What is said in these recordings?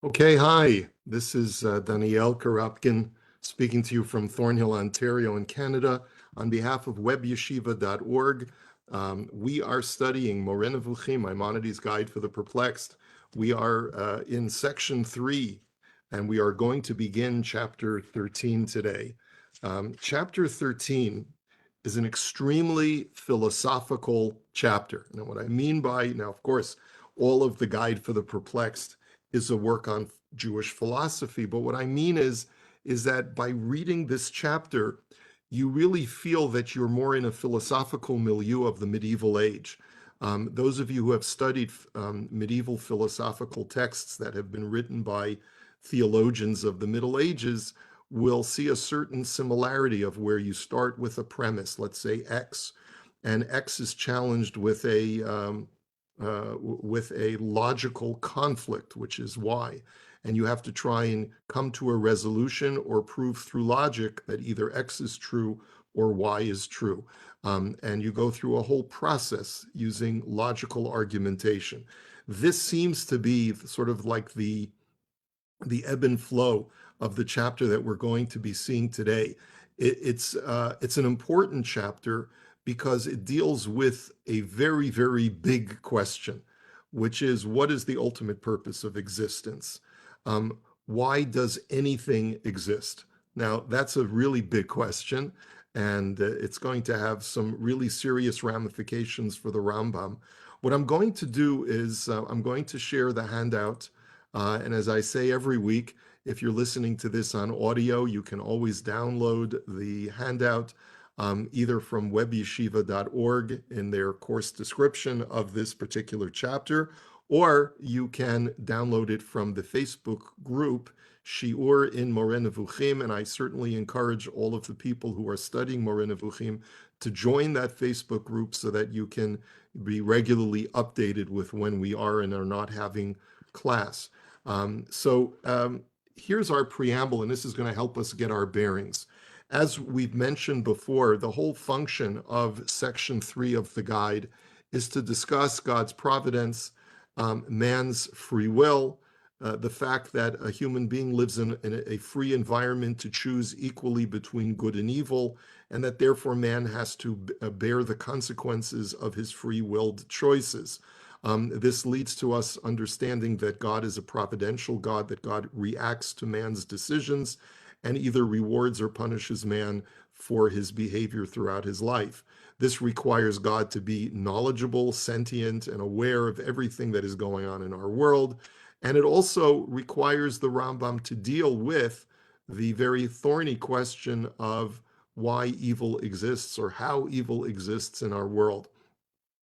Okay, hi. This is Danielle Karapkin speaking to you from Thornhill, Ontario in Canada on behalf of webyeshiva.org. We are studying Moreh Nevukhim, Maimonides' Guide for the Perplexed. We are in section 3, and we are going to begin chapter 13 today. Chapter 13 is an extremely philosophical chapter. Now, what I mean by, now, of course, all of the Guide for the Perplexed is a work on Jewish philosophy. But what I mean is that by reading this chapter, you really feel that you're more in a philosophical milieu of the medieval age. Those of you who have studied medieval philosophical texts that have been written by theologians of the Middle Ages will see a certain similarity of where you start with a premise, let's say X, and X is challenged with a logical conflict, which is Y. And you have to try and come to a resolution or prove through logic that either X is true or Y is true. And you go through a whole process using logical argumentation. This seems to be sort of like the ebb and flow of the chapter that we're going to be seeing today. It's an important chapter because it deals with a very, very big question, which is what is the ultimate purpose of existence? Why does anything exist? Now, that's a really big question, and it's going to have some really serious ramifications for the Rambam. What I'm going to do is I'm going to share the handout. And as I say every week, if you're listening to this on audio, you can always download the handout either from webyeshiva.org in their course description of this particular chapter, or you can download it from the Facebook group Shiur in Moreh Nevukhim, and I certainly encourage all of the people who are studying Moreh Nevukhim to join that Facebook group so that you can be regularly updated with when we are and are not having class. Here's our preamble, and this is going to help us get our bearings. As we've mentioned before, the whole function of section 3 of the guide is to discuss God's providence, man's free will, the fact that a human being lives in a free environment to choose equally between good and evil, and that therefore man has to bear the consequences of his free-willed choices. This leads to us understanding that God is a providential God, that God reacts to man's decisions and either rewards or punishes man for his behavior throughout his life. This requires God to be knowledgeable, sentient, and aware of everything that is going on in our world. And it also requires the Rambam to deal with the very thorny question of why evil exists or how evil exists in our world.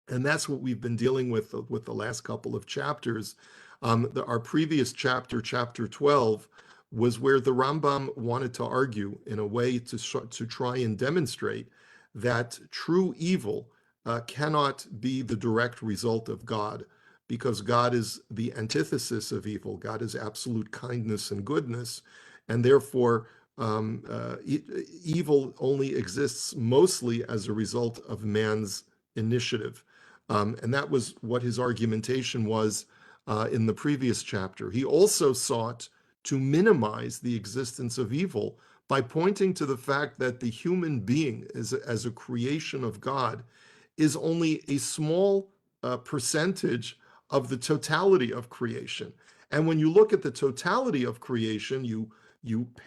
And that's what we've been dealing with the last couple of chapters. Our previous chapter, chapter 12, was where the Rambam wanted to argue in a way to try and demonstrate that true evil cannot be the direct result of God, because God is the antithesis of evil. God is absolute kindness and goodness, and therefore evil only exists mostly as a result of man's initiative. And that was what his argumentation was in the previous chapter. He also sought to minimize the existence of evil by pointing to the fact that the human being, as a creation of God, is only a small percentage of the totality of creation. And when you look at the totality of creation, you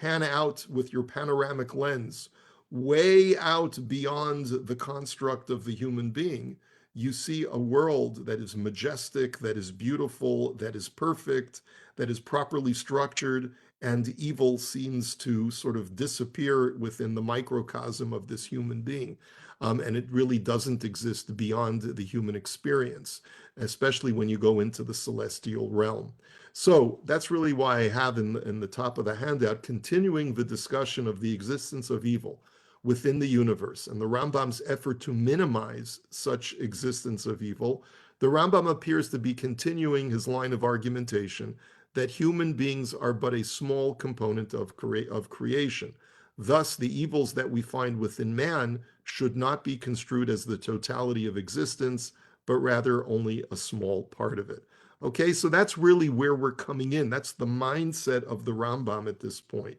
pan out with your panoramic lens way out beyond the construct of the human being. You see a world that is majestic, that is beautiful, that is perfect, that is properly structured, and evil seems to sort of disappear within the microcosm of this human being. And it really doesn't exist beyond the human experience, especially when you go into the celestial realm. So that's really why I have in the top of the handout, continuing the discussion of the existence of evil within the universe and the Rambam's effort to minimize such existence of evil. The Rambam appears to be continuing his line of argumentation that human beings are but a small component of creation. Thus, the evils that we find within man should not be construed as the totality of existence, but rather only a small part of it. Okay, so that's really where we're coming in. That's the mindset of the Rambam at this point.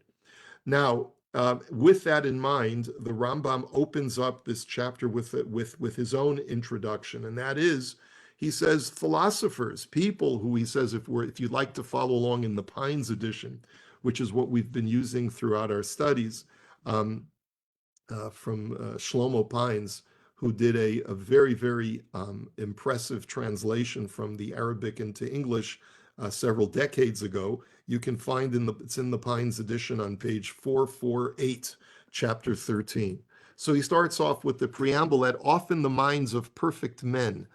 Now, with that in mind, the Rambam opens up this chapter with his own introduction, and that is, he says, philosophers, people who he says, if you'd like to follow along in the Pines edition, which is what we've been using throughout our studies, um, from Shlomo Pines, who did a very, very impressive translation from the Arabic into English several decades ago. You can find it's in the Pines edition on page 448, chapter 13. So he starts off with the preamble that often the minds of perfect men,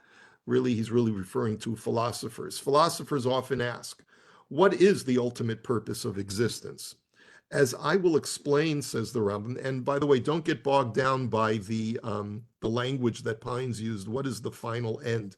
really, he's really referring to philosophers. Philosophers often ask, what is the ultimate purpose of existence? As I will explain, says the Rambam, and by the way, don't get bogged down by the language that Pines used. What is the final end?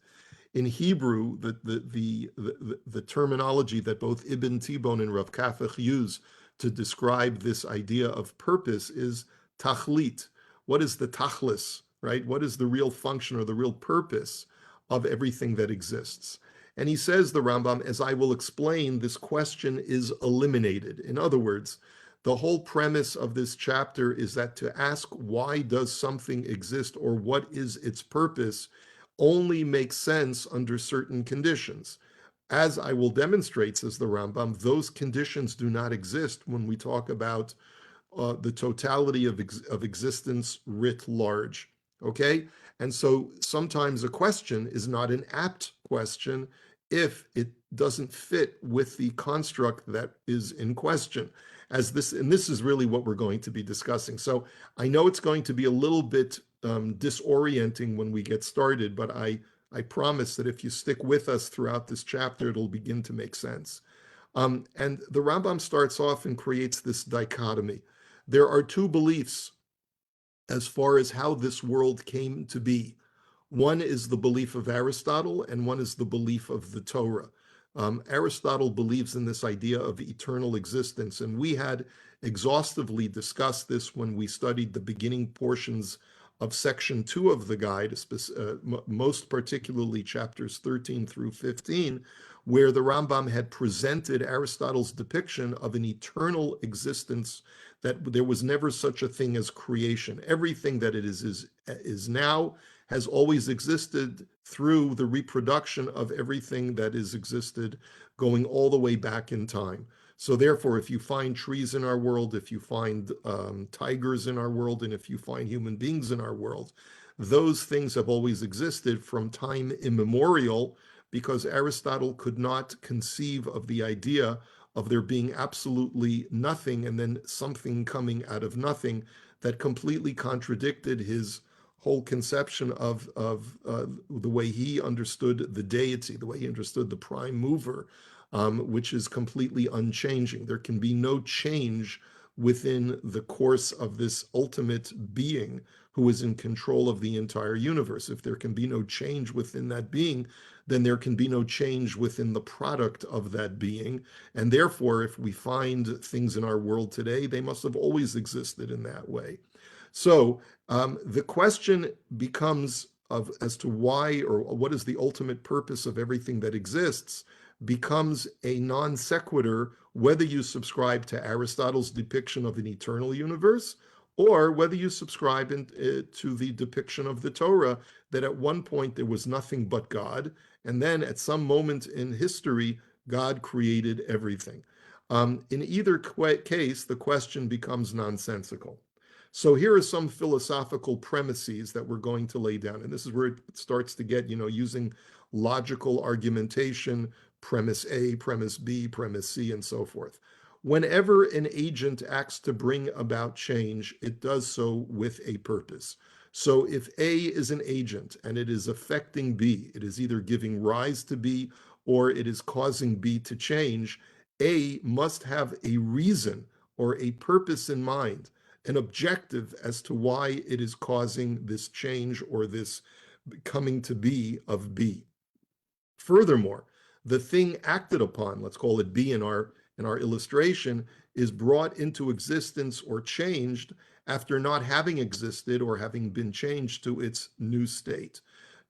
In Hebrew, the terminology that both Ibn Tibon and Rav Kafach use to describe this idea of purpose is tachlit. What is the tachlis, right? What is the real function or the real purpose of everything that exists? And he says, the Rambam, as I will explain, this question is eliminated. In other words, the whole premise of this chapter is that to ask why does something exist or what is its purpose only makes sense under certain conditions. As I will demonstrate, says the Rambam, those conditions do not exist when we talk about the totality of existence writ large. Okay? And so sometimes a question is not an apt question if it doesn't fit with the construct that is in question. And this is really what we're going to be discussing. So I know it's going to be a little bit disorienting when we get started, but I promise that if you stick with us throughout this chapter, it'll begin to make sense. And the Rambam starts off and creates this dichotomy. There are two beliefs as far as how this world came to be. One is the belief of Aristotle, and one is the belief of the Torah. Aristotle believes in this idea of eternal existence, and we had exhaustively discussed this when we studied the beginning portions of section 2 of the guide, most particularly chapters 13 through 15, where the Rambam had presented Aristotle's depiction of an eternal existence, that there was never such a thing as creation. Everything that it is now has always existed through the reproduction of everything that is existed going all the way back in time. So therefore, if you find trees in our world, if you find tigers in our world, and if you find human beings in our world, those things have always existed from time immemorial, because Aristotle could not conceive of the idea of there being absolutely nothing and then something coming out of nothing that completely contradicted his whole conception of the way he understood the deity, the way he understood the prime mover, which is completely unchanging. There can be no change within the course of this ultimate being who is in control of the entire universe. If there can be no change within that being, then there can be no change within the product of that being. And therefore, if we find things in our world today, they must have always existed in that way. So the question becomes as to why or what is the ultimate purpose of everything that exists becomes a non sequitur, whether you subscribe to Aristotle's depiction of an eternal universe or whether you subscribe to the depiction of the Torah, that at one point there was nothing but God, and then at some moment in history, God created everything. In either case, the question becomes nonsensical. So here are some philosophical premises that we're going to lay down. And this is where it starts to get, using logical argumentation, premise A, premise B, premise C, and so forth. Whenever an agent acts to bring about change, it does so with a purpose. So if A is an agent and it is affecting B, it is either giving rise to B or it is causing B to change, A must have a reason or a purpose in mind, an objective as to why it is causing this change or this coming to be of B. Furthermore, the thing acted upon, let's call it B in our illustration, is brought into existence or changed after not having existed or having been changed to its new state.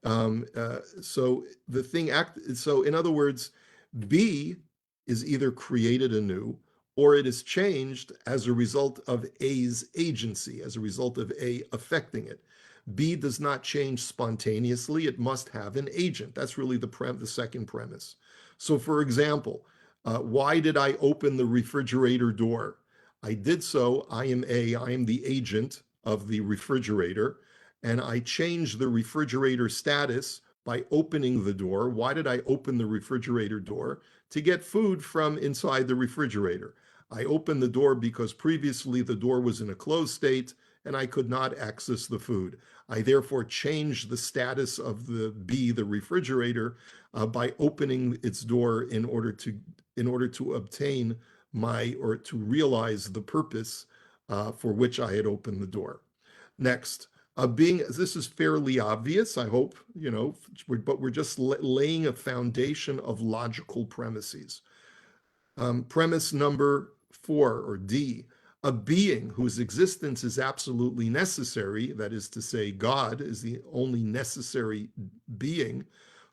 So the thing so in other words, B is either created anew or it is changed as a result of A's agency, as a result of A affecting it. B does not change spontaneously. It must have an agent. That's really the second premise. So for example, why did I open the refrigerator door? I did so. I am the agent of the refrigerator, and I changed the refrigerator status by opening the door. Why did I open the refrigerator door? To get food from inside the refrigerator. I opened the door because previously the door was in a closed state and I could not access the food. I therefore changed the status of the refrigerator, by opening its door in order to obtain or to realize the purpose for which I had opened the door. Next, this is fairly obvious, I hope, but we're just laying a foundation of logical premises. Premise number 4, or D, a being whose existence is absolutely necessary, that is to say, God is the only necessary being,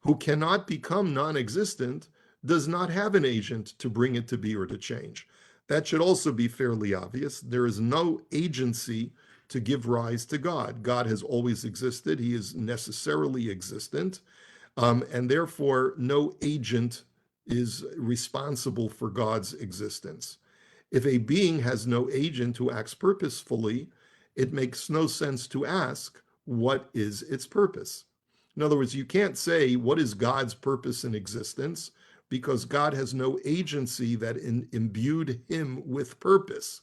who cannot become non-existent, does not have an agent to bring it to be or to change. That should also be fairly obvious. There is no agency to give rise to God. God has always existed. He is necessarily existent. And therefore, no agent is responsible for God's existence. If a being has no agent who acts purposefully, it makes no sense to ask, what is its purpose? In other words, you can't say, what is God's purpose in existence? Because God has no agency that imbued him with purpose.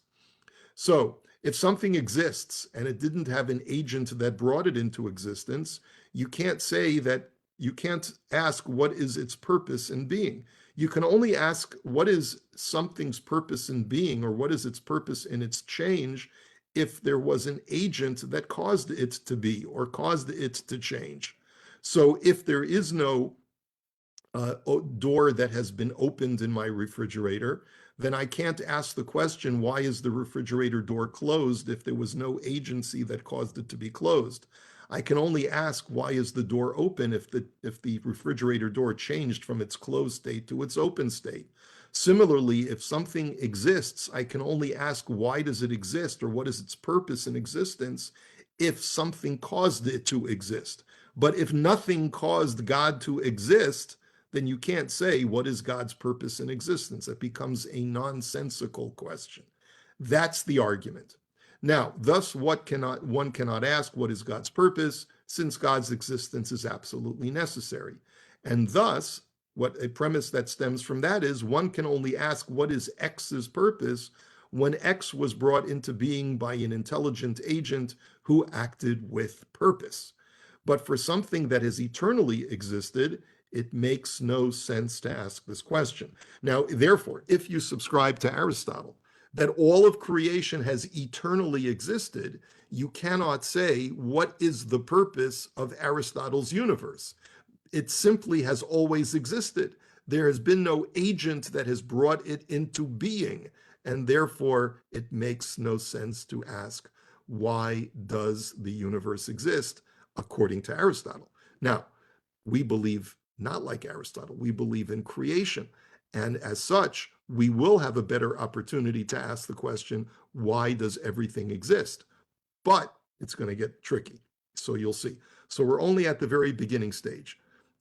So if something exists and it didn't have an agent that brought it into existence, you can't ask what is its purpose in being. You can only ask what is something's purpose in being, or what is its purpose in its change, if there was an agent that caused it to be or caused it to change. So if there is no door that has been opened in my refrigerator, then I can't ask the question, why is the refrigerator door closed, if there was no agency that caused it to be closed? I can only ask, why is the door open, if the refrigerator door changed from its closed state to its open state? Similarly, if something exists, I can only ask, why does it exist, or what is its purpose in existence, if something caused it to exist. But if nothing caused God to exist, then you can't say, what is God's purpose in existence? It becomes a nonsensical question. That's the argument. Now, thus, one cannot ask, what is God's purpose, since God's existence is absolutely necessary. And thus, what a premise that stems from that is, one can only ask, what is X's purpose, when X was brought into being by an intelligent agent who acted with purpose. But for something that has eternally existed, it makes no sense to ask this question. Now, therefore, if you subscribe to Aristotle, that all of creation has eternally existed, you cannot say, what is the purpose of Aristotle's universe? It simply has always existed. There has been no agent that has brought it into being, and therefore it makes no sense to ask, why does the universe exist, according to Aristotle? Now, we believe not like Aristotle. We believe in creation. And as such, we will have a better opportunity to ask the question, why does everything exist? But it's going to get tricky. So you'll see. So we're only at the very beginning stage.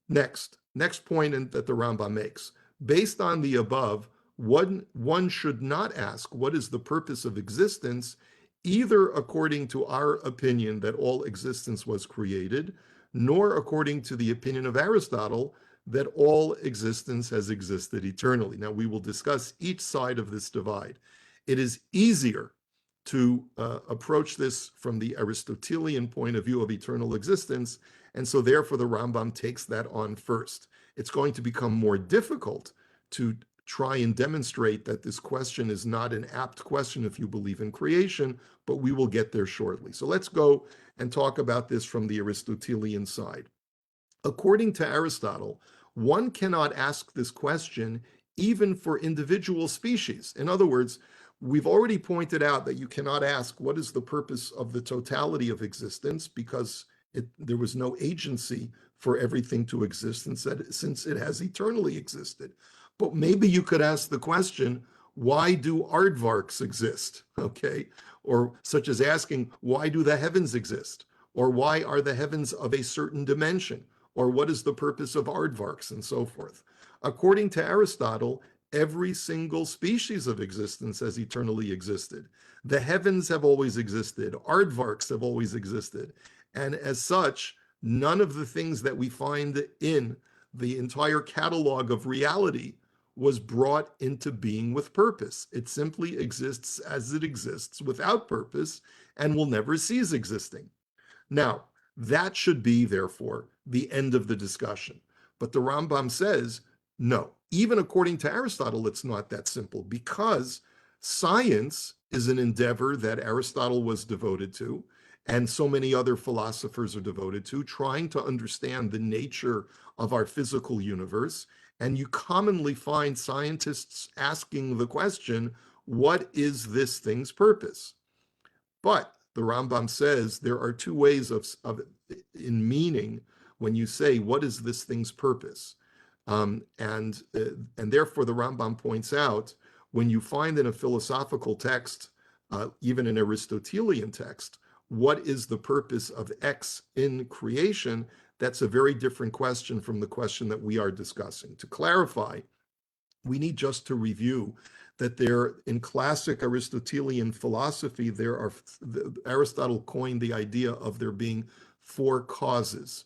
Next point that the Rambam makes. Based on the above, one should not ask, what is the purpose of existence, either according to our opinion that all existence was created, nor according to the opinion of Aristotle that all existence has existed eternally. Now, we will discuss each side of this divide. It is easier to approach this from the Aristotelian point of view of eternal existence, and so therefore the Rambam takes that on first. It's going to become more difficult to try and demonstrate that this question is not an apt question if you believe in creation, but we will get there shortly. So let's go and talk about this from the Aristotelian side. According to Aristotle, one cannot ask this question even for individual species. In other words, we've already pointed out that you cannot ask, what is the purpose of the totality of existence, because There was no agency for everything to exist since it has eternally existed. But maybe you could ask the question, why do aardvarks exist? Okay. Or such as asking, why do the heavens exist? Or why are the heavens of a certain dimension? Or what is the purpose of aardvarks and so forth? According to Aristotle, every single species of existence has eternally existed. The heavens have always existed. Aardvarks have always existed. And as such, none of the things that we find in the entire catalog of reality was brought into being with purpose. It simply exists as it exists without purpose and will never cease existing. Now, that should be, therefore, the end of the discussion. But the Rambam says, no, even according to Aristotle, it's not that simple because science is an endeavor that Aristotle was devoted to, and so many other philosophers are devoted to, trying to understand the nature of our physical universe. And you commonly find scientists asking the question, what is this thing's purpose? But the Rambam says there are two ways in meaning when you say, what is this thing's purpose? And therefore the Rambam points out, when you find in a philosophical text, even an Aristotelian text, what is the purpose of X in creation? That's a very different question from the question that we are discussing. To clarify, we need just to review that there, in classic Aristotelian philosophy, Aristotle coined the idea of there being four causes,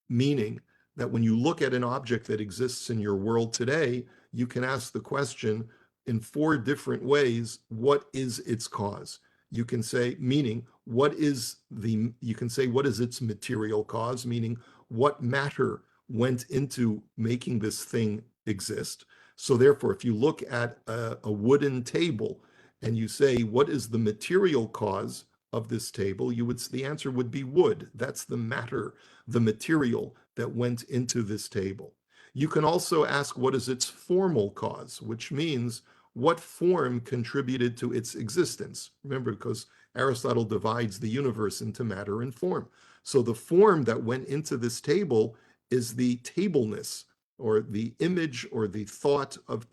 meaning that when you look at an object that exists in your world today, you can ask the question in four different ways, what is its cause? You can say, meaning, you can say, what is its material cause? Meaning, what matter went into making this thing exist? So therefore, if you look at a wooden table and you say, what is the material cause of this table? The answer would be wood. That's the matter, the material that went into this table. You can also ask, what is its formal cause, which means what form contributed to its existence? Remember, because Aristotle divides the universe into matter and form. So the form that went into this table is the tableness, or the image or the thought of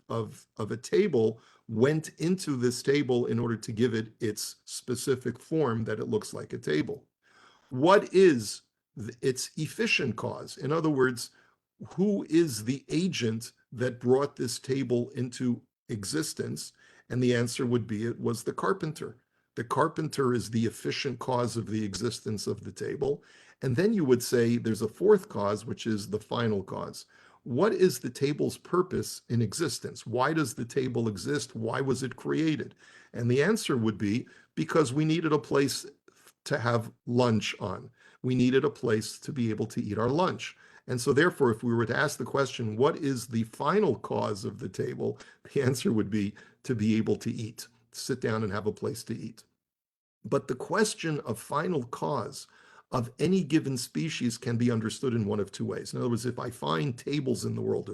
a table went into this table in order to give it its specific form that it looks like a table. What is its efficient cause? In other words, who is the agent that brought this table into existence? And the answer would be it was the carpenter. The carpenter is the efficient cause of the existence of the table. And then you would say there's a fourth cause, which is the final cause. What is the table's purpose in existence? Why does the table exist? Why was it created? And the answer would be because we needed a place to have lunch on. We needed a place to be able to eat our lunch. And so therefore, if we were to ask the question, what is the final cause of the table? The answer would be to be able to eat, sit down and have a place to eat. But the question of final cause of any given species can be understood in one of two ways. In other words, if I find tables in the world,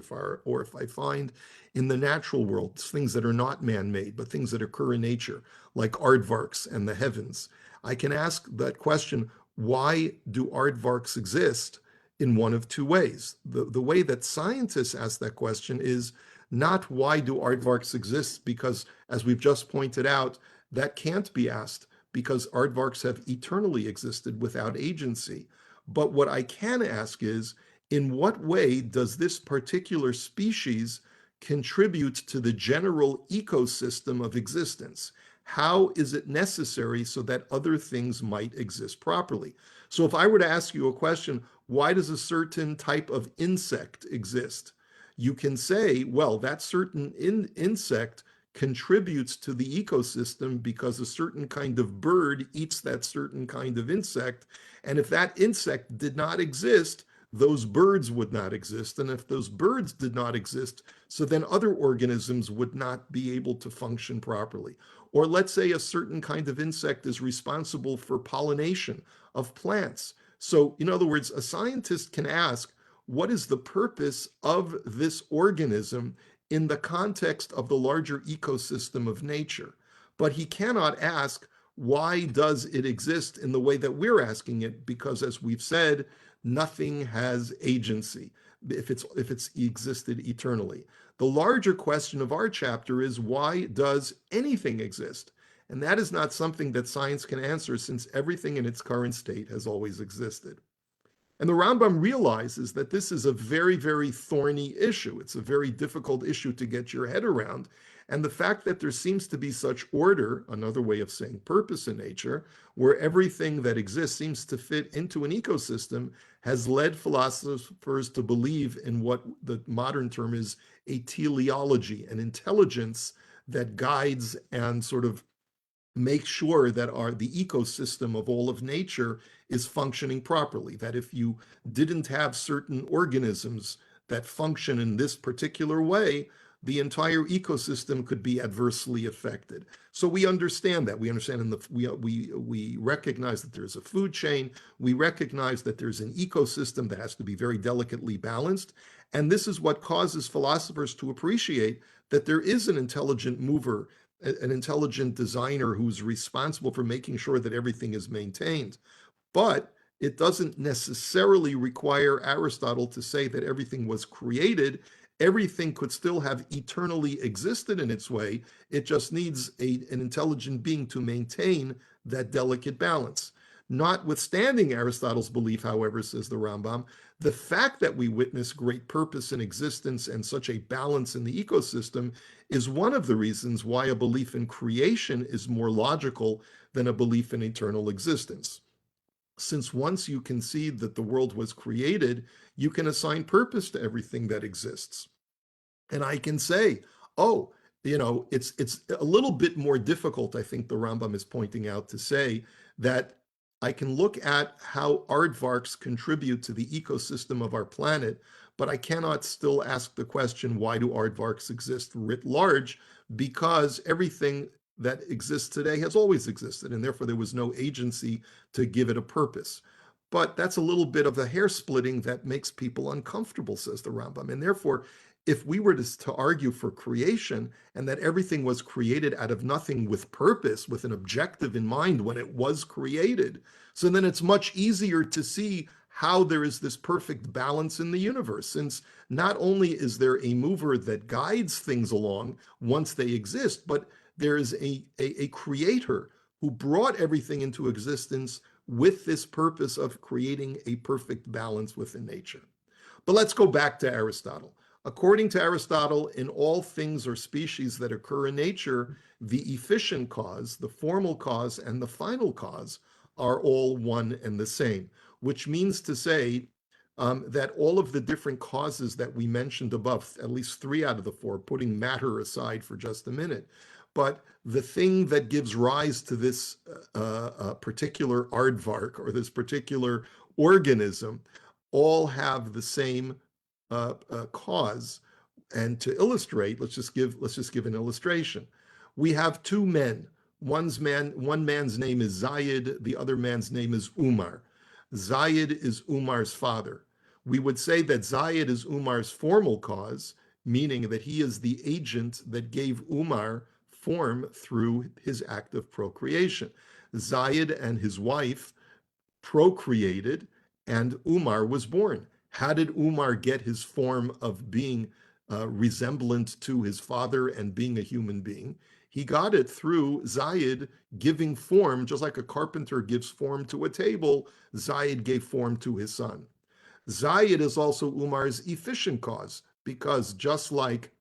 or if I find in the natural world things that are not man-made, but things that occur in nature, like aardvarks and the heavens, I can ask that question, why do aardvarks exist, in one of two ways. The way that scientists ask that question is not why do aardvarks exist, because as we've just pointed out, that can't be asked because aardvarks have eternally existed without agency. But what I can ask is, in what way does this particular species contribute to the general ecosystem of existence? How is it necessary so that other things might exist properly? So if I were to ask you a question, why does a certain type of insect exist? You can say, well, that certain insect contributes to the ecosystem because a certain kind of bird eats that certain kind of insect. And if that insect did not exist, those birds would not exist. And if those birds did not exist, so then other organisms would not be able to function properly. Or let's say a certain kind of insect is responsible for pollination of plants. So in other words, a scientist can ask, what is the purpose of this organism in the context of the larger ecosystem of nature? But he cannot ask, Why does it exist in the way that we're asking it? Because as we've said, nothing has agency if it's existed eternally. The larger question of our chapter is, why does anything exist? And that is not something that science can answer, since everything in its current state has always existed. And the Rambam realizes that this is a very, very thorny issue. It's a very difficult issue to get your head around. And the fact that there seems to be such order, another way of saying purpose in nature, where everything that exists seems to fit into an ecosystem, has led philosophers to believe in what the modern term is a teleology, an intelligence that guides and sort of make sure that the ecosystem of all of nature is functioning properly. That if you didn't have certain organisms that function in this particular way, the entire ecosystem could be adversely affected. So we understand that. We understand we recognize that there's a food chain. We recognize that there's an ecosystem that has to be very delicately balanced. And this is what causes philosophers to appreciate that there is an intelligent mover, an intelligent designer who's responsible for making sure that everything is maintained. But it doesn't necessarily require Aristotle to say that everything was created. Everything could still have eternally existed in its way. It just needs an intelligent being to maintain that delicate balance. Notwithstanding Aristotle's belief, however, says the Rambam, the fact that we witness great purpose in existence and such a balance in the ecosystem is one of the reasons why a belief in creation is more logical than a belief in eternal existence. Since once you concede that the world was created, you can assign purpose to everything that exists. And I can say, oh, it's a little bit more difficult, I think the Rambam is pointing out, to say that I can look at how aardvarks contribute to the ecosystem of our planet, but I cannot still ask the question, why do aardvarks exist writ large? Because everything that exists today has always existed, and therefore there was no agency to give it a purpose. But that's a little bit of a hair splitting that makes people uncomfortable, says the Rambam. And therefore, if we were to argue for creation and that everything was created out of nothing with purpose, with an objective in mind when it was created, so then it's much easier to see how there is this perfect balance in the universe, since not only is there a mover that guides things along once they exist, but there is a creator who brought everything into existence with this purpose of creating a perfect balance within nature. But let's go back to Aristotle. According to Aristotle, in all things or species that occur in nature, the efficient cause, the formal cause, and the final cause are all one and the same, which means to say that all of the different causes that we mentioned above, at least 3 out of the 4, putting matter aside for just a minute, but the thing that gives rise to this particular aardvark or this particular organism all have the same cause. And to illustrate, let's just give an illustration. We have 2 men. One man's name is Zayed, the other man's name is Umar. Zayed is Umar's father. We would say that Zayed is Umar's formal cause, meaning that he is the agent that gave Umar form through his act of procreation. Zayed and his wife procreated, and Umar was born. How did Umar get his form of being resemblant to his father and being a human being? He got it through Zayed giving form, just like a carpenter gives form to a table. Zayed gave form to his son. Zayed is also Umar's efficient cause, because just like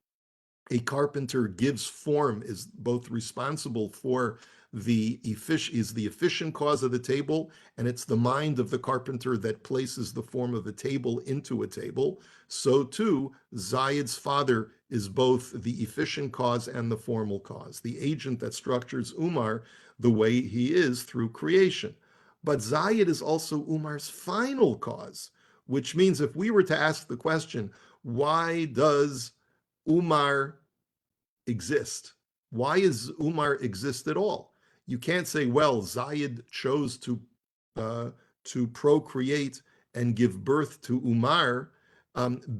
a carpenter gives form, is both responsible for the efficient cause of the table, and it's the mind of the carpenter that places the form of the table into a table. So too, Zayed's father is both the efficient cause and the formal cause, the agent that structures Umar the way he is through creation. But Zayed is also Umar's final cause, which means if we were to ask the question, why does Umar exist? Why does Umar exist at all? You can't say, well, Zayed chose to procreate and give birth to Umar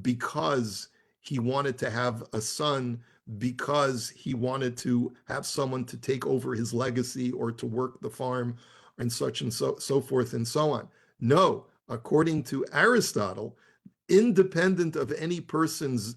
because he wanted to have a son because he wanted to have someone to take over his legacy or to work the farm and such and so forth and so on. No, according to Aristotle, independent of any person's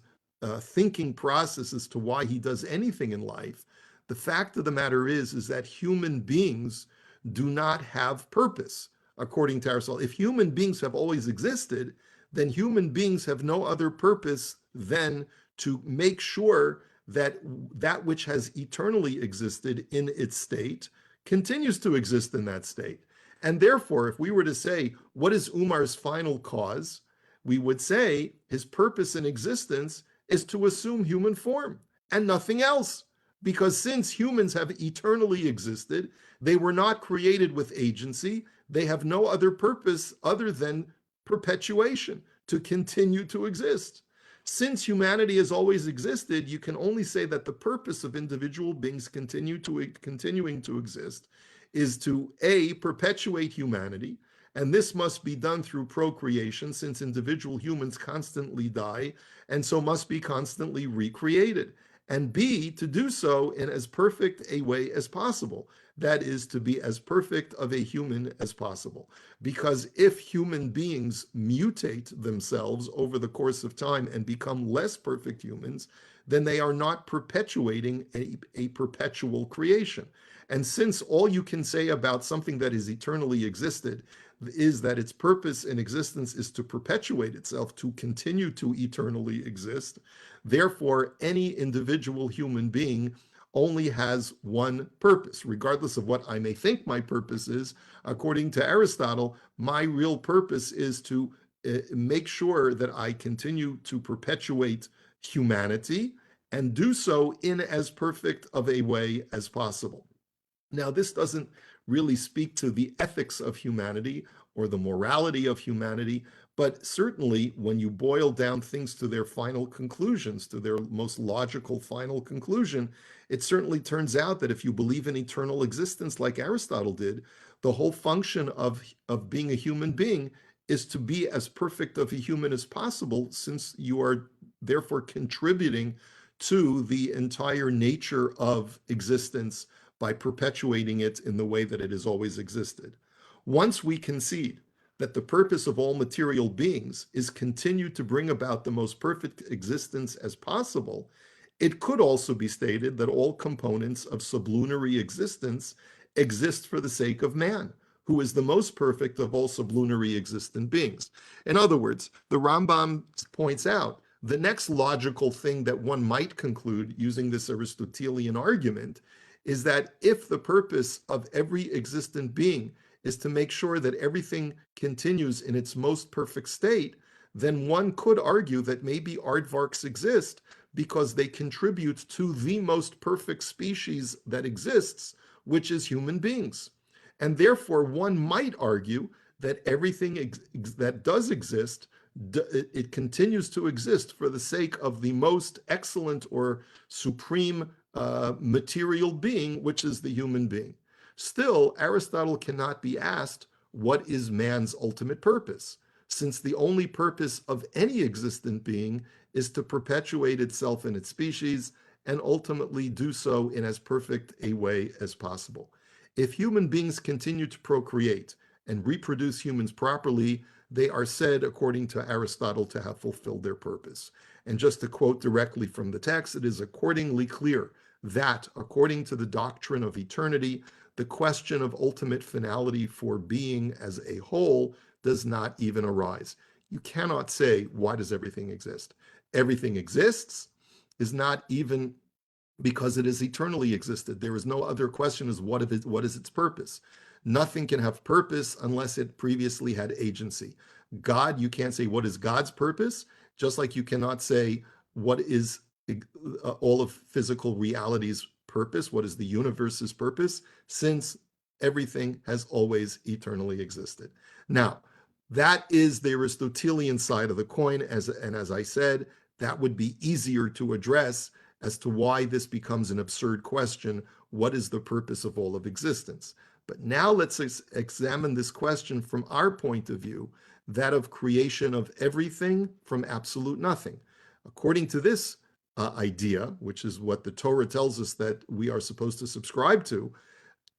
thinking process as to why he does anything in life, the fact of the matter is that human beings do not have purpose, according to Aristotle. If human beings have always existed, then human beings have no other purpose than to make sure that that which has eternally existed in its state continues to exist in that state. And therefore, if we were to say, what is Umar's final cause? We would say his purpose in existence is to assume human form and nothing else. Because since humans have eternally existed, they were not created with agency. They have no other purpose other than perpetuation, to continue to exist. Since humanity has always existed, you can only say that the purpose of individual beings continuing to exist is to A, perpetuate humanity, and this must be done through procreation, since individual humans constantly die, and so must be constantly recreated. And B, to do so in as perfect a way as possible. That is, to be as perfect of a human as possible. Because if human beings mutate themselves over the course of time and become less perfect humans, then they are not perpetuating a perpetual creation. And since all you can say about something that has eternally existed is that its purpose in existence is to perpetuate itself, to continue to eternally exist, therefore, any individual human being only has one purpose, regardless of what I may think my purpose is. According to Aristotle, my real purpose is to make sure that I continue to perpetuate humanity and do so in as perfect of a way as possible. Now, this doesn't really speak to the ethics of humanity or the morality of humanity, but certainly when you boil down things to their final conclusions, to their most logical final conclusion, it certainly turns out that if you believe in eternal existence like Aristotle did, the whole function of being a human being is to be as perfect of a human as possible, since you are therefore contributing to the entire nature of existence by perpetuating it in the way that it has always existed. Once we concede that the purpose of all material beings is continue to bring about the most perfect existence as possible, it could also be stated that all components of sublunary existence exist for the sake of man, who is the most perfect of all sublunary existent beings. In other words, the Rambam points out the next logical thing that one might conclude using this Aristotelian argument is that if the purpose of every existent being is to make sure that everything continues in its most perfect state, then one could argue that maybe aardvarks exist because they contribute to the most perfect species that exists, which is human beings. And therefore, one might argue that everything that does exist, it continues to exist for the sake of the most excellent or supreme material being, which is the human being. Still, Aristotle cannot be asked, what is man's ultimate purpose? Since the only purpose of any existent being is to perpetuate itself in its species and ultimately do so in as perfect a way as possible. If human beings continue to procreate and reproduce humans properly, they are said, according to Aristotle, to have fulfilled their purpose. And just to quote directly from the text, it is accordingly clear that, according to the doctrine of eternity, the question of ultimate finality for being as a whole does not even arise. You cannot say, why does everything exist? Everything exists is not even because it has eternally existed. There is no other question as what is its purpose. Nothing can have purpose unless it previously had agency. God, you can't say what is God's purpose, just like you cannot say what is all of physical reality's purpose, what is the universe's purpose, since everything has always eternally existed. Now, that is the Aristotelian side of the coin, and as I said, that would be easier to address as to why this becomes an absurd question. What is the purpose of all of existence? But now let's examine this question from our point of view, that of creation of everything from absolute nothing. According to this idea, which is what the Torah tells us that we are supposed to subscribe to,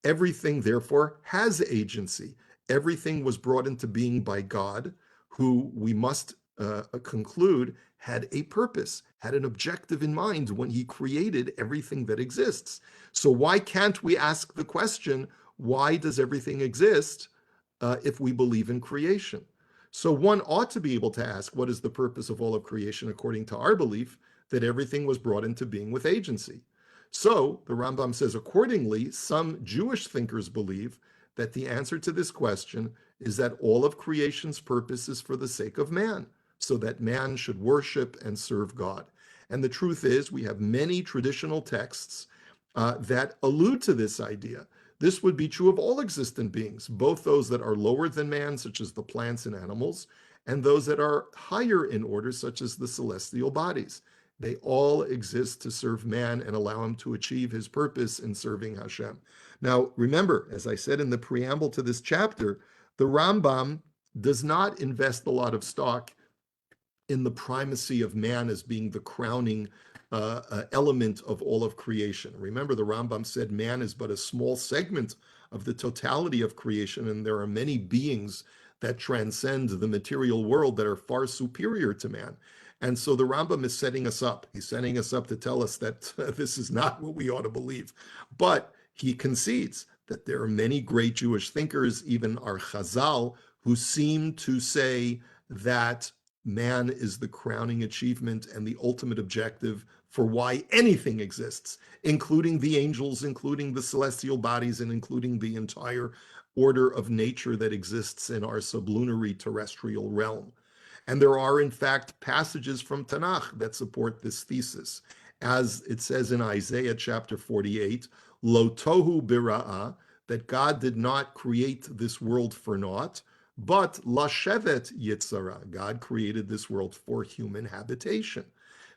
everything, therefore, has agency. Everything was brought into being by God, who we must conclude had a purpose, had an objective in mind when he created everything that exists. So why can't we ask the question, why does everything exist if we believe in creation? So one ought to be able to ask, what is the purpose of all of creation according to our belief that everything was brought into being with agency? So the Rambam says, accordingly, some Jewish thinkers believe that the answer to this question is that all of creation's purpose is for the sake of man, so that man should worship and serve God. And the truth is, we have many traditional texts that allude to this idea. This would be true of all existent beings, both those that are lower than man, such as the plants and animals, and those that are higher in order, such as the celestial bodies. They all exist to serve man and allow him to achieve his purpose in serving Hashem. Now, remember, as I said in the preamble to this chapter, the Rambam does not invest a lot of stock in the primacy of man as being the crowning element of all of creation. Remember, the Rambam said man is but a small segment of the totality of creation, and there are many beings that transcend the material world that are far superior to man. And so the Rambam is setting us up. He's setting us up to tell us that this is not what we ought to believe. But he concedes that there are many great Jewish thinkers, even our Chazal, who seem to say that man is the crowning achievement and the ultimate objective for why anything exists, including the angels, including the celestial bodies, and including the entire order of nature that exists in our sublunary terrestrial realm. And there are, in fact, passages from Tanakh that support this thesis. As it says in Isaiah chapter 48, Lo tohu bira'ah, that God did not create this world for naught, but lashevet yitzara, God created this world for human habitation,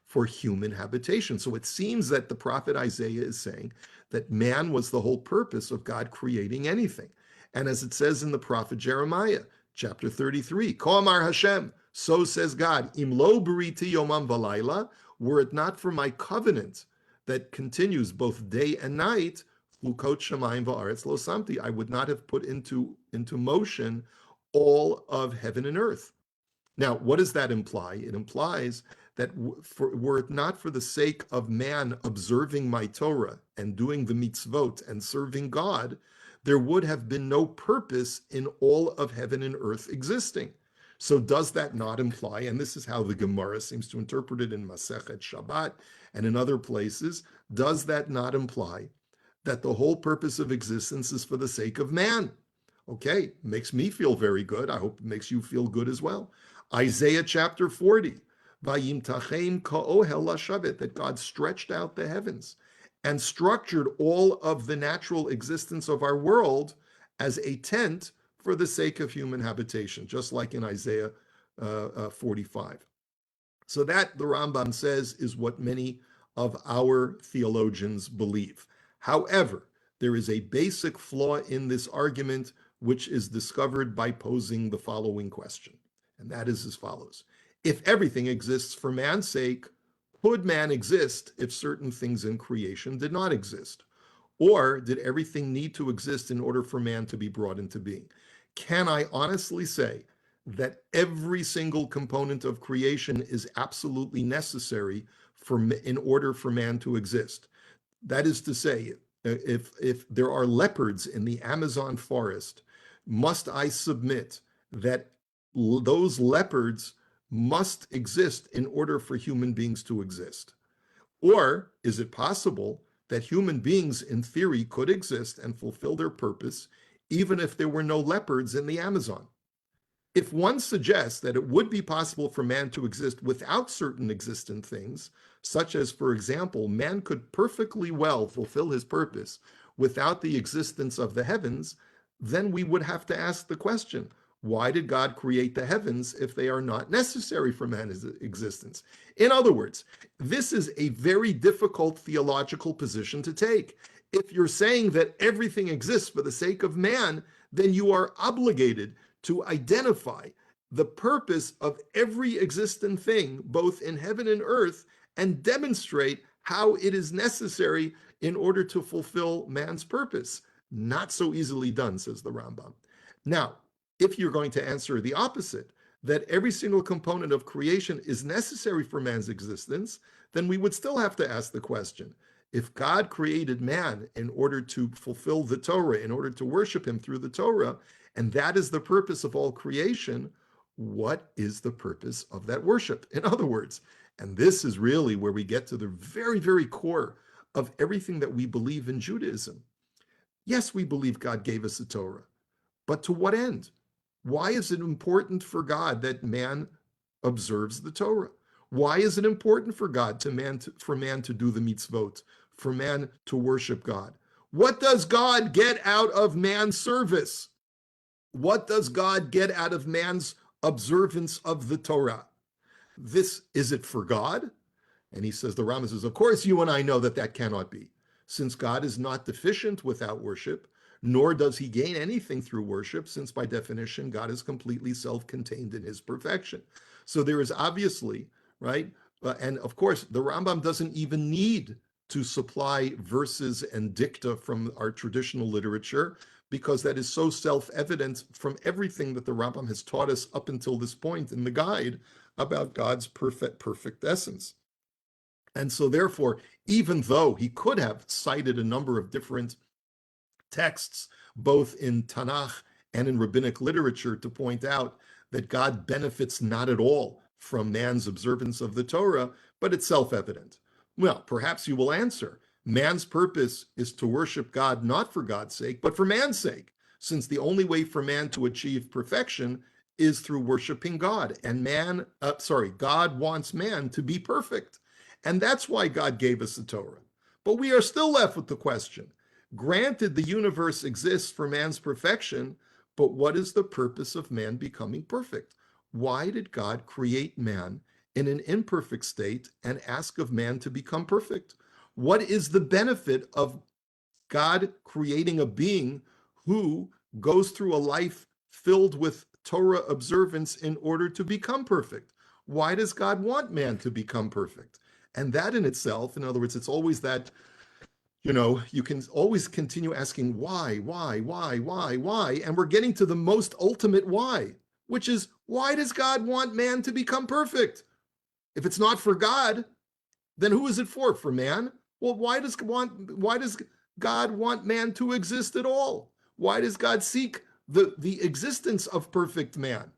for human habitation. So it seems that the prophet Isaiah is saying that man was the whole purpose of God creating anything. And as it says in the prophet Jeremiah, chapter 33, Ko amar Hashem, so says God, Im lo beriti yomam v'layla, were it not for my covenant that continues both day and night, lukot shamayim va'aretz lo samti, I would not have put into motion all of heaven and earth. Now, what does that imply? It implies that were it not for the sake of man observing my Torah and doing the mitzvot and serving God, there would have been no purpose in all of heaven and earth existing. So does that not imply, and this is how the Gemara seems to interpret it in Masechet Shabbat and in other places, does that not imply that the whole purpose of existence is for the sake of man? Okay, makes me feel very good. I hope it makes you feel good as well. Isaiah chapter 40, Vayim tachem ka'ohel lashavet, that God stretched out the heavens and structured all of the natural existence of our world as a tent for the sake of human habitation, just like in Isaiah 45. So that, the Rambam says, is what many of our theologians believe. However, there is a basic flaw in this argument, which is discovered by posing the following question, and that is as follows. If everything exists for man's sake, could man exist if certain things in creation did not exist? Or did everything need to exist in order for man to be brought into being? Can I honestly say that every single component of creation is absolutely necessary in order for man to exist? That is to say, if there are leopards in the Amazon forest, must I submit that those leopards must exist in order for human beings to exist? Or is it possible that human beings, in theory, could exist and fulfill their purpose even if there were no leopards in the Amazon? If one suggests that it would be possible for man to exist without certain existent things, such as, for example, man could perfectly well fulfill his purpose without the existence of the heavens, then we would have to ask the question, why did God create the heavens if they are not necessary for man's existence? In other words, this is a very difficult theological position to take. If you're saying that everything exists for the sake of man, then you are obligated to identify the purpose of every existent thing, both in heaven and earth, and demonstrate how it is necessary in order to fulfill man's purpose. Not so easily done, says the Rambam. Now, if you're going to answer the opposite, that every single component of creation is necessary for man's existence, then we would still have to ask the question, if God created man in order to fulfill the Torah, in order to worship him through the Torah, and that is the purpose of all creation, what is the purpose of that worship? In other words, and this is really where we get to the very, very core of everything that we believe in Judaism. Yes, we believe God gave us the Torah, but to what end? Why is it important for God that man observes the Torah? Why is it important for for man to do the mitzvot, for man to worship God? What does God get out of man's service? What does God get out of man's observance of the Torah? Is it for God? And he says, the Rambam says, of course, you and I know that that cannot be, since God is not deficient without worship, nor does he gain anything through worship, since by definition, God is completely self-contained in his perfection. So there is obviously, right? And of course, the Rambam doesn't even need to supply verses and dicta from our traditional literature, because that is so self-evident from everything that the Rambam has taught us up until this point in the guide about God's perfect essence. And so therefore, even though he could have cited a number of different texts, both in Tanakh and in rabbinic literature, to point out that God benefits not at all from man's observance of the Torah, but it's self-evident. Well, perhaps you will answer, man's purpose is to worship God not for God's sake, but for man's sake, since the only way for man to achieve perfection is through worshiping God. And God wants man to be perfect. And that's why God gave us the Torah. But we are still left with the question, granted the universe exists for man's perfection, but what is the purpose of man becoming perfect? Why did God create man in an imperfect state and ask of man to become perfect? What is the benefit of God creating a being who goes through a life filled with Torah observance in order to become perfect? Why does God want man to become perfect? And that in itself, in other words, it's always that, you can always continue asking why, and we're getting to the most ultimate why, which is, why does God want man to become perfect? If it's not for God, then who is it for? For man? Well, why does God want man to exist at all? Why does God seek the existence of perfect man?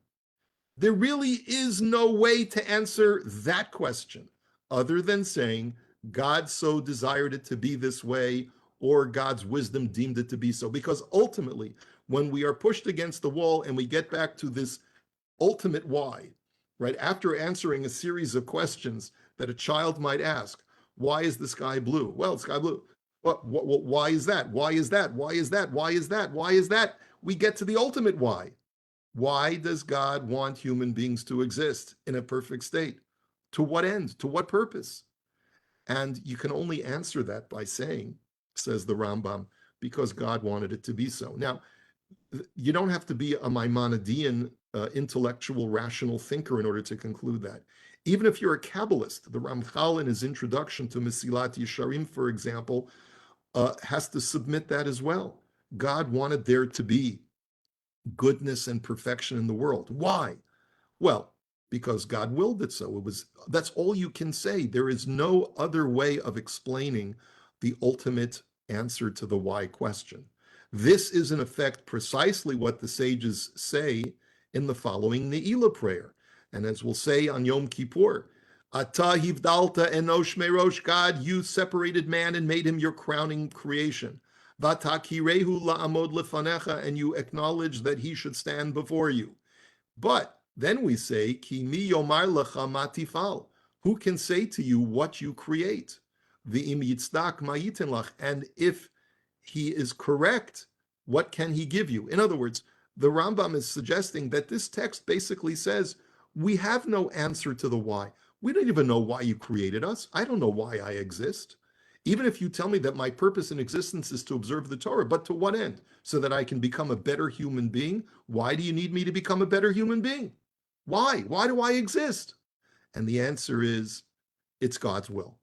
There really is no way to answer that question other than saying God so desired it to be this way, or God's wisdom deemed it to be so. Because ultimately, when we are pushed against the wall and we get back to this ultimate why, right, after answering a series of questions that a child might ask, why is the sky blue? Well, sky blue. Why is that? Why is that? Why is that? Why is that? Why is that? We get to the ultimate why. Why does God want human beings to exist in a perfect state? To what end? To what purpose? And you can only answer that by saying, says the Rambam, because God wanted it to be so. Now, you don't have to be a Maimonidean intellectual, rational thinker in order to conclude that. Even if you're a Kabbalist, the Ramchal in his introduction to Mesilat Yesharim, for example, has to submit that as well. God wanted there to be goodness and perfection in the world. Why? Well, because God willed it so. That's all you can say. There is no other way of explaining the ultimate answer to the why question. This is in effect precisely what the sages say in the following Ne'ilah prayer. And as we'll say on Yom Kippur, Ata hivdalta enosh merosh, God, you separated man and made him your crowning creation. Vatakirehu la'amod lefanecha, and you acknowledge that he should stand before you. But then we say, Ki mi yomar lecha matifal, who can say to you what you create? V'im yitzdak ma'yitin lach, and if he is correct, what can he give you? In other words, the Rambam is suggesting that this text basically says, we have no answer to the why. We don't even know why you created us. I don't know why I exist. Even if you tell me that my purpose in existence is to observe the Torah, but to what end? So that I can become a better human being? Why do you need me to become a better human being? Why? Why do I exist? And the answer is, it's God's will.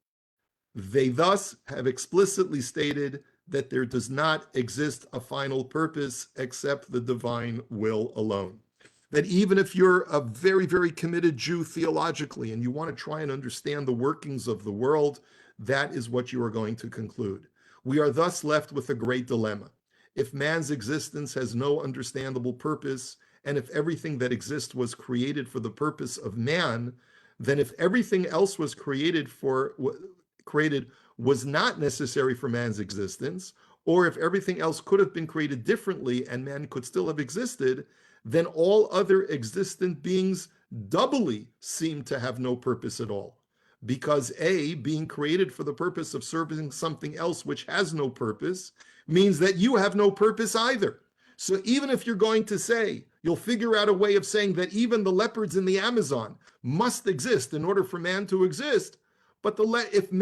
They thus have explicitly stated that there does not exist a final purpose except the divine will alone. That even if you're a very, very committed Jew theologically and you want to try and understand the workings of the world, that is what you are going to conclude. We are thus left with a great dilemma. If man's existence has no understandable purpose, and if everything that exists was created for the purpose of man, then if everything else was created was not necessary for man's existence, or if everything else could have been created differently and man could still have existed, then all other existent beings doubly seem to have no purpose at all. Because A, being created for the purpose of serving something else which has no purpose, means that you have no purpose either. So even if you're going to say, you'll figure out a way of saying that even the leopards in the Amazon must exist in order for man to exist, but if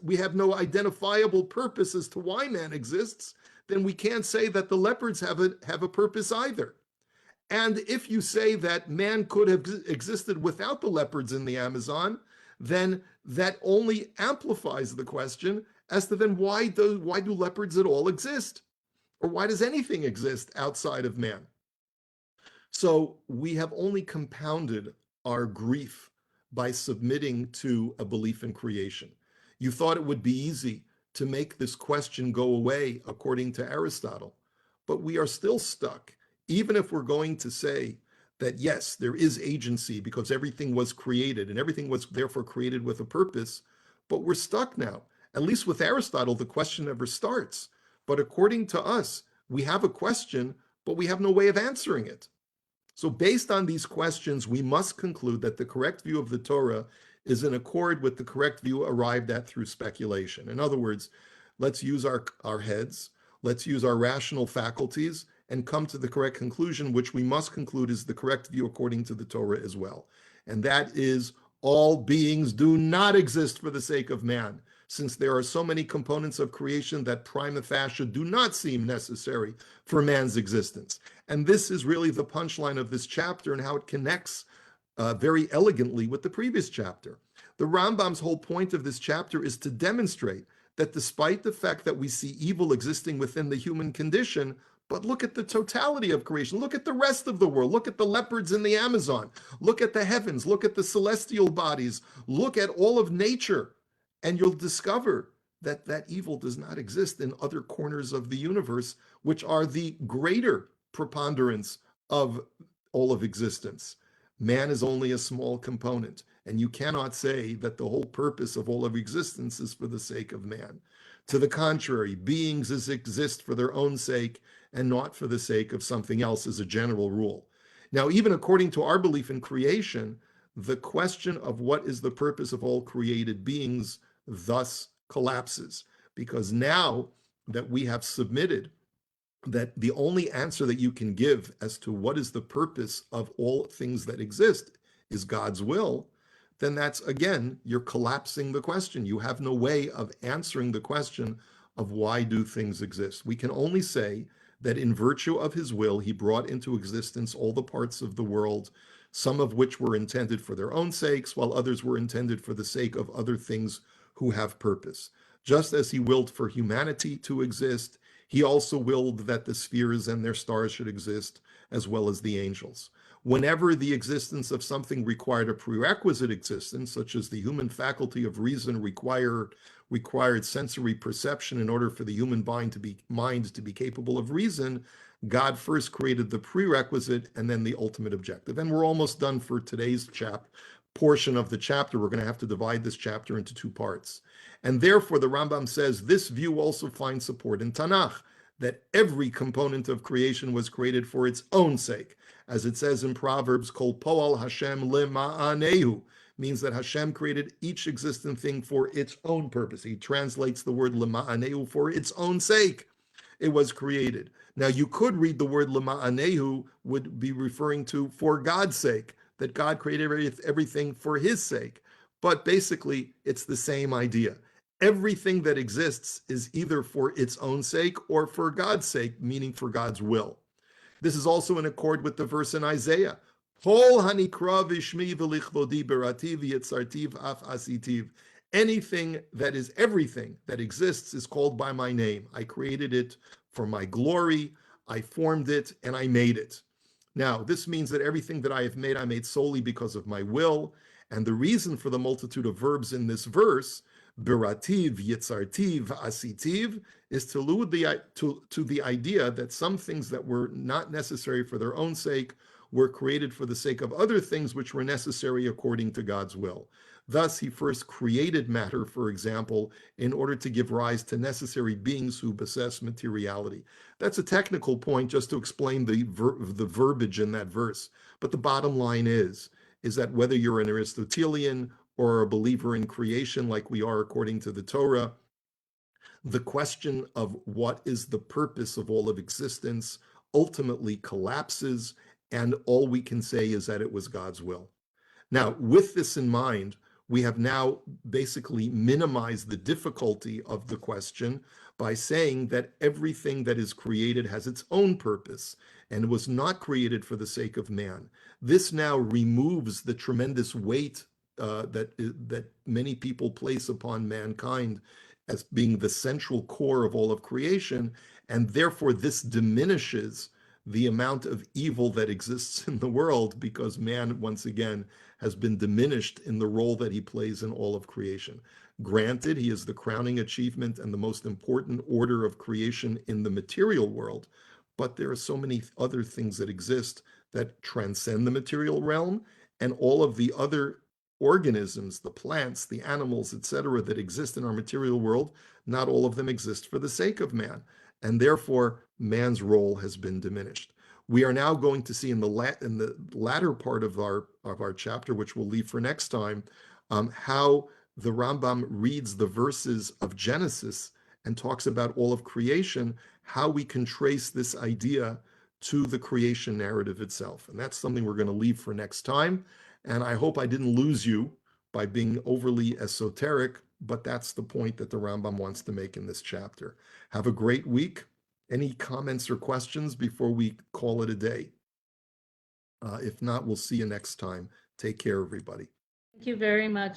we have no identifiable purpose as to why man exists, then we can't say that the leopards have a purpose either. And if you say that man could have existed without the leopards in the Amazon, then that only amplifies the question as to then why do leopards at all exist? Or why does anything exist outside of man? So we have only compounded our grief by submitting to a belief in creation. You thought it would be easy to make this question go away according to Aristotle, but we are still stuck. Even if we're going to say that yes, there is agency because everything was created and everything was therefore created with a purpose, but we're stuck now. At least with Aristotle, the question never starts. But according to us, we have a question, but we have no way of answering it. So based on these questions, we must conclude that the correct view of the Torah is in accord with the correct view arrived at through speculation. In other words, let's use our heads, let's use our rational faculties, and come to the correct conclusion, which we must conclude is the correct view according to the Torah as well. And that is, all beings do not exist for the sake of man, since there are so many components of creation that prima facie do not seem necessary for man's existence. And this is really the punchline of this chapter and how it connects very elegantly with the previous chapter. The Rambam's whole point of this chapter is to demonstrate that despite the fact that we see evil existing within the human condition, but look at the totality of creation. Look at the rest of the world. Look at the leopards in the Amazon. Look at the heavens. Look at the celestial bodies. Look at all of nature. And you'll discover that that evil does not exist in other corners of the universe, which are the greater preponderance of all of existence. Man is only a small component, and you cannot say that the whole purpose of all of existence is for the sake of man. To the contrary, beings exist for their own sake and not for the sake of something else as a general rule. Now, even according to our belief in creation, the question of what is the purpose of all created beings thus collapses, because now that we have submitted that the only answer that you can give as to what is the purpose of all things that exist is God's will, then that's, again, you're collapsing the question. You have no way of answering the question of why do things exist. We can only say that in virtue of his will, he brought into existence all the parts of the world, some of which were intended for their own sakes, while others were intended for the sake of other things who have purpose. Just as he willed for humanity to exist, he also willed that the spheres and their stars should exist, as well as the angels. Whenever the existence of something required a prerequisite existence, such as the human faculty of reason required sensory perception in order for the human mind to be capable of reason, God first created the prerequisite and then the ultimate objective. And we're almost done for today's portion of the chapter. We're going to have to divide this chapter into two parts. And therefore, the Rambam says, this view also finds support in Tanakh, that every component of creation was created for its own sake. As it says in Proverbs, Kol poal Hashem lema'anehu, means that Hashem created each existent thing for its own purpose. He translates the word lema'anehu for its own sake. It was created. Now, you could read the word lema'anehu would be referring to for God's sake, that God created everything for his sake. But basically, it's the same idea. Everything that exists is either for its own sake or for God's sake, meaning for God's will. This is also in accord with the verse in Isaiah, Kol hanikra v'shmi v'lichvodi berati v'yitzartiv af asitiv. Anything that is everything that exists is called by my name. I created it for my glory. I formed it and I made it. Now, this means that everything that I have made, I made solely because of my will. And the reason for the multitude of verbs in this verse, berativ, yitzartiv, asitiv, is to allude to the idea that some things that were not necessary for their own sake were created for the sake of other things which were necessary according to God's will. Thus, he first created matter, for example, in order to give rise to necessary beings who possess materiality. That's a technical point just to explain the verbiage in that verse. But the bottom line is that whether you're an Aristotelian or a believer in creation like we are according to the Torah, the question of what is the purpose of all of existence ultimately collapses, and all we can say is that it was God's will. Now, with this in mind, we have now basically minimized the difficulty of the question by saying that everything that is created has its own purpose and was not created for the sake of man. This now removes the tremendous weight that many people place upon mankind as being the central core of all of creation, and therefore this diminishes the amount of evil that exists in the world because man, once again, has been diminished in the role that he plays in all of creation. Granted, he is the crowning achievement and the most important order of creation in the material world, but there are so many other things that exist that transcend the material realm, and all of the other organisms, the plants, the animals, etc., that exist in our material world, not all of them exist for the sake of man, and therefore man's role has been diminished. We are now going to see in the latter part of our chapter, which we'll leave for next time, how the Rambam reads the verses of Genesis and talks about all of creation, how we can trace this idea to the creation narrative itself. And that's something we're going to leave for next time. And I hope I didn't lose you by being overly esoteric, but that's the point that the Rambam wants to make in this chapter. Have a great week. Any comments or questions before we call it a day? If not, we'll see you next time. Take care, everybody. Thank you very much.